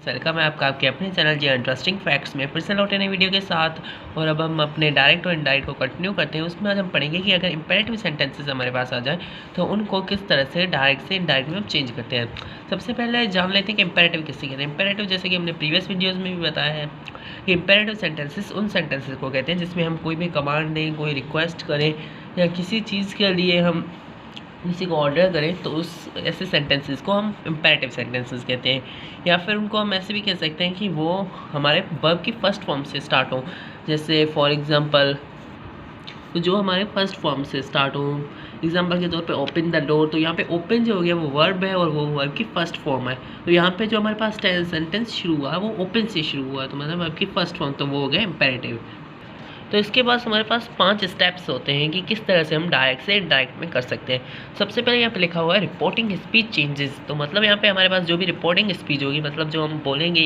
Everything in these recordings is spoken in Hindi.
वेलकम है आपका आपके अपने चैनल जी इंटरेस्टिंग फैक्ट्स में फिर से लौटे नई वीडियो के साथ। और अब हम अपने डायरेक्ट और इनडायरेक्ट को कंटिन्यू करते हैं। उसमें आज हम पढ़ेंगे कि अगर इंपेरेटिव सेंटेंसेस हमारे पास आ जाए तो उनको किस तरह से डायरेक्ट से इनडायरेक्ट में हम चेंज करते हैं। सबसे पहले जान लेते हैं कि इंपेरेटिव किससे कहते हैं। इंपेरेटिव जैसे कि हमने प्रीवियस वीडियोज़ में भी बताया है कि इंपेरेटिव सेंटेंसेस उन सेंटेंसेस को कहते हैं जिसमें हम कोई भी कमांड दें, कोई रिक्वेस्ट करें या किसी चीज़ के लिए हम किसी को ऑर्डर करें तो उस ऐसे सेंटेंसेस को हम इम्पेरेटिव सेंटेंसेस कहते हैं। या फिर उनको हम ऐसे भी कह सकते हैं कि वो हमारे वर्ब की फर्स्ट फॉर्म से स्टार्ट हो। जैसे फॉर एग्जांपल तो जो हमारे फर्स्ट फॉर्म से स्टार्ट हो, एग्जांपल के तौर पे ओपन द डोर, तो यहाँ पे ओपन जो हो गया वो वर्ब है और वो वर्ब की फर्स्ट फॉर्म है। तो यहाँ पे जो हमारे पास सेंटेंस शुरू हुआ वो ओपन से शुरू हुआ, तो मतलब वर्ब की फर्स्ट फॉर्म, तो वो हो गया इम्पेरेटिव। तो इसके बाद हमारे पास 5 स्टेप्स होते हैं कि किस तरह से हम डायरेक्ट से इनडायरेक्ट में कर सकते हैं। सबसे पहले यहाँ पे लिखा हुआ है रिपोर्टिंग स्पीच चेंजेस। तो मतलब यहाँ पे हमारे पास जो भी रिपोर्टिंग स्पीच होगी, मतलब जो हम बोलेंगे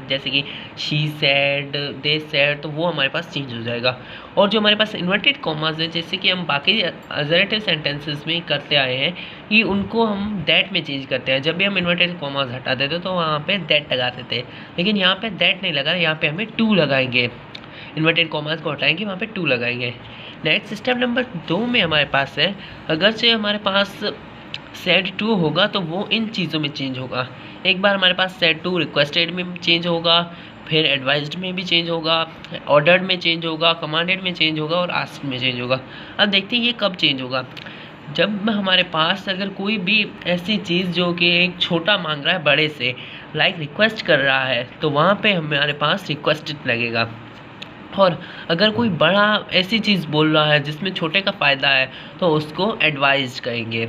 जैसे कि शी सेड, दे सेड, तो वो हमारे पास चेंज हो जाएगा। और जो हमारे पास इन्वर्टेड कॉमास है, जैसे कि हम बाकी अजरेटिव सेंटेंसेस में करते आए हैं कि उनको हम दैट में चेंज करते हैं। जब भी हम इन्वर्टेड कॉमास हटा देते तो वहाँ पे दैट लगा देते हैं, लेकिन यहाँ पे दैट नहीं लगा, यहाँ पे हमें टू लगाएंगे। इन्वर्टेड कॉमास को हटाएंगे, वहाँ पे टू लगाएंगे। नेक्स्ट स्टेप नंबर 2 में हमारे पास है, अगर से हमारे पास सेड टू होगा तो वो इन चीज़ों में चेंज होगा। एक बार हमारे पास सेड टू रिक्वेस्टेड में चेंज होगा, फिर एडवाइज्ड में भी चेंज होगा, ऑर्डर्ड में चेंज होगा, कमांडेड में चेंज होगा और आस्क्ड में चेंज होगा। अब देखते हैं ये कब चेंज होगा। जब हमारे पास अगर कोई भी ऐसी चीज़ जो कि एक छोटा मांग रहा है बड़े से, लाइक रिक्वेस्ट कर रहा है, तो वहाँ पे हमारे पास रिक्वेस्टेड लगेगा। और अगर कोई बड़ा ऐसी चीज़ बोल रहा है जिसमें छोटे का फ़ायदा है तो उसको एडवाइज कहेंगे।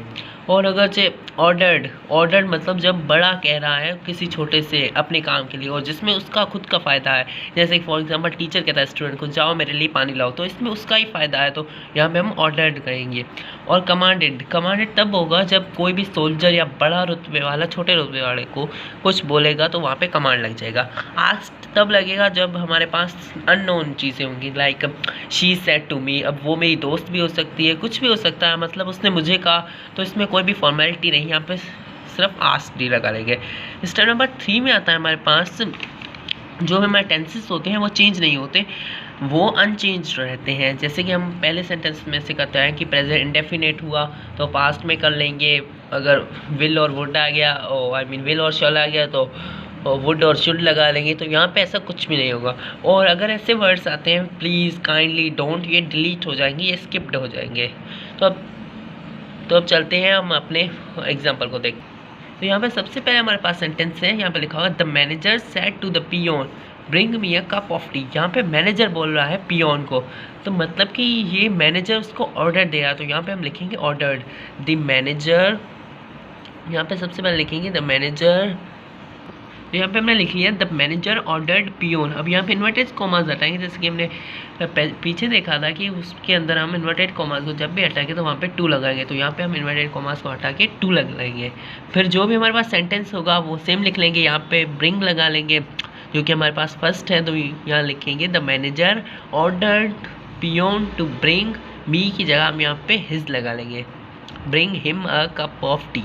और अगर से ऑर्डर्ड मतलब जब बड़ा कह रहा है किसी छोटे से अपने काम के लिए और जिसमें उसका खुद का फ़ायदा है, जैसे फॉर एग्जांपल टीचर कहता है स्टूडेंट को जाओ मेरे लिए पानी लाओ, तो इसमें उसका ही फ़ायदा है, तो यहाँ पे हम ऑर्डर्ड कहेंगे। और कमांडेड तब होगा जब कोई भी सोल्जर या बड़ा रुतबे वाला छोटे रुतबे वाले को कुछ बोलेगा तो वहाँ पे कमांड लग जाएगा। आस्क्ड तब लगेगा जब हमारे पास अननोन चीज़ें होंगी, like she said to me. अब वो मेरी दोस्त भी हो सकती है, कुछ भी हो सकता है, मतलब उसने मुझे कहा, तो इसमें कोई भी फॉर्मेलिटी नहीं, यहाँ पे सिर्फ आस्क्ड ही लगा लेंगे। स्टेप नंबर 3 में आता है हमारे पास जो हमारे टेंसेस होते हैं वो चेंज नहीं होते, वो अनचेंज रहते हैं। जैसे कि हम पहले सेंटेंस में से कहते हैं कि प्रेजेंट इंडेफिनेट हुआ तो पास्ट में कर लेंगे। अगर विल और वुड आ गया, विल और शैल आ गया तो वुड और शुड लगा लेंगे, तो यहाँ पे ऐसा कुछ भी नहीं होगा। और अगर ऐसे वर्ड्स आते हैं प्लीज़, काइंडली, डोंट, ये डिलीट हो जाएंगे, ये स्किप्ड हो जाएंगे। तो अब चलते हैं हम अपने एग्जाम्पल को देख। तो यहाँ पे सबसे पहले हमारे पास सेंटेंस है, यहाँ पे लिखा हुआ the manager said to the peon bring me a cup of tea. यहाँ पे मैनेजर बोल रहा है पियोन को, तो मतलब कि ये मैनेजर उसको ऑर्डर दे रहा है, तो यहाँ पे हम लिखेंगे ऑर्डर्ड। द मैनेजर, यहाँ पे सबसे पहले लिखेंगे द मैनेजर, तो यहाँ पे हमने लिख लिया द मैनेजर ऑर्डर्ड पियोन। अब यहाँ पे इन्वर्टेड कॉमास हटाएंगे, जैसे कि हमने पीछे देखा था कि उसके अंदर हम इन्वर्टेड कॉमास को जब भी हटाएंगे तो वहाँ पे टू लगाएंगे, तो यहाँ पे हम इन्वर्टेड कॉमास को हटा के टू लगाएंगे। फिर जो भी हमारे पास सेंटेंस होगा वो सेम लिख लेंगे, यहाँ पे ब्रिंग लगा लेंगे जो कि हमारे पास फर्स्ट है, तो यहाँ लिखेंगे the manager ordered peon to bring me की जगह हम यहाँ पे हिज लगा लेंगे, bring him a cup of tea.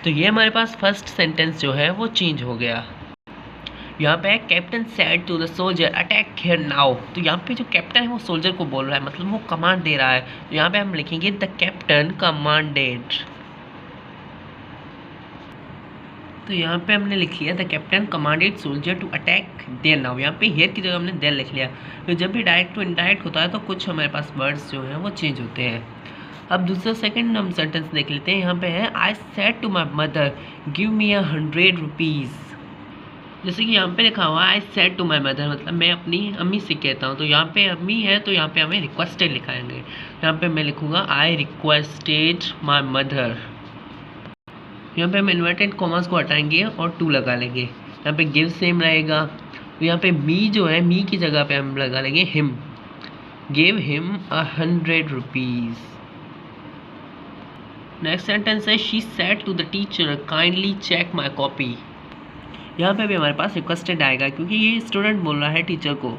तो ये हमारे पास फर्स्ट सेंटेंस जो है वो चेंज हो गया। यहाँ पे captain said to the soldier attack here now, तो यहाँ पे जो कैप्टन है वो सोल्जर को बोल रहा है, मतलब वो कमांड दे रहा है, तो यहाँ पे हम लिखेंगे द कैप्टन कमांडेड। तो यहाँ पे हमने लिख लिया the captain commanded soldier to attack there now, यहाँ पे हियर की जगह हमने देयर लिख लिया। तो जब भी डायरेक्ट टू इनडायरेक्ट होता है तो कुछ हमारे पास वर्ड्स जो हैं वो चेंज होते हैं। अब दूसरा सेकंड हम सेंटेंस देख लेते हैं। यहाँ पे है I said to my mother give me 100 rupees. जैसे कि यहाँ पे लिखा हुआ I said to my mother, मतलब मैं अपनी अम्मी से कहता हूँ, तो यहाँ पे अम्मी है तो यहाँ पे हमें रिक्वेस्टेड लिखाएंगे। यहाँ पे मैं लिखूँगा आई रिक्वेस्टेड माई मदर। यहाँ पे हम इन्वर्टेड कॉमास को हटाएंगे और टू लगा लेंगे। यहाँ पे गिव सेम रहेगा, तो यहाँ पे मी जो है, मी की जगह पे हम लगा लेंगे him, give him 100 rupees. Next sentence है she said to the teacher kindly check my copy. यहाँ पे भी हमारे पास रिक्वेस्टेड आएगा क्योंकि ये स्टूडेंट बोल रहा है टीचर को,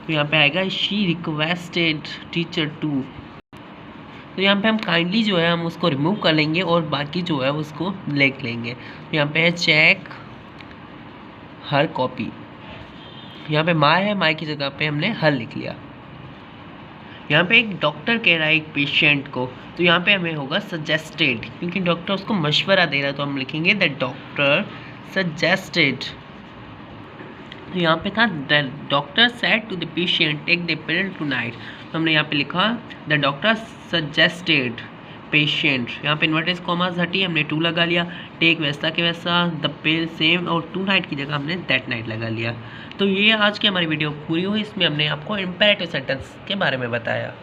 तो यहाँ पे आएगा शी रिक्वेस्टेड टीचर टू। तो यहाँ पे हम काइंडली जो है हम उसको रिमूव कर लेंगे और बाकी जो है उसको लिख लेंगे। तो यहाँ पे है चेक हर कॉपी। यहाँ पे माँ है, माँ की जगह पे हमने हर लिख लिया। यहाँ पे एक डॉक्टर कह रहा है एक पेशेंट को, तो यहाँ पे हमें होगा सजेस्टेड, क्योंकि डॉक्टर उसको मशवरा दे रहा है, तो हम लिखेंगे द डॉक्टर सजेस्टेड। तो यहाँ पे था the doctor said to the patient take the pill tonight, तो हमने यहाँ पे लिखा द डॉक्टर सजेस्टेड पेशेंट। यहाँ पे इन्वर्टेड कॉमास हटी, हमने टू लगा लिया। टेक वैसा के वैसा, द पिल सेम, और टू नाइट की जगह हमने दैट नाइट लगा लिया। तो ये आज की हमारी वीडियो पूरी हुई। इसमें हमने आपको इम्पेरेटिव सेंटेंस के बारे में बताया।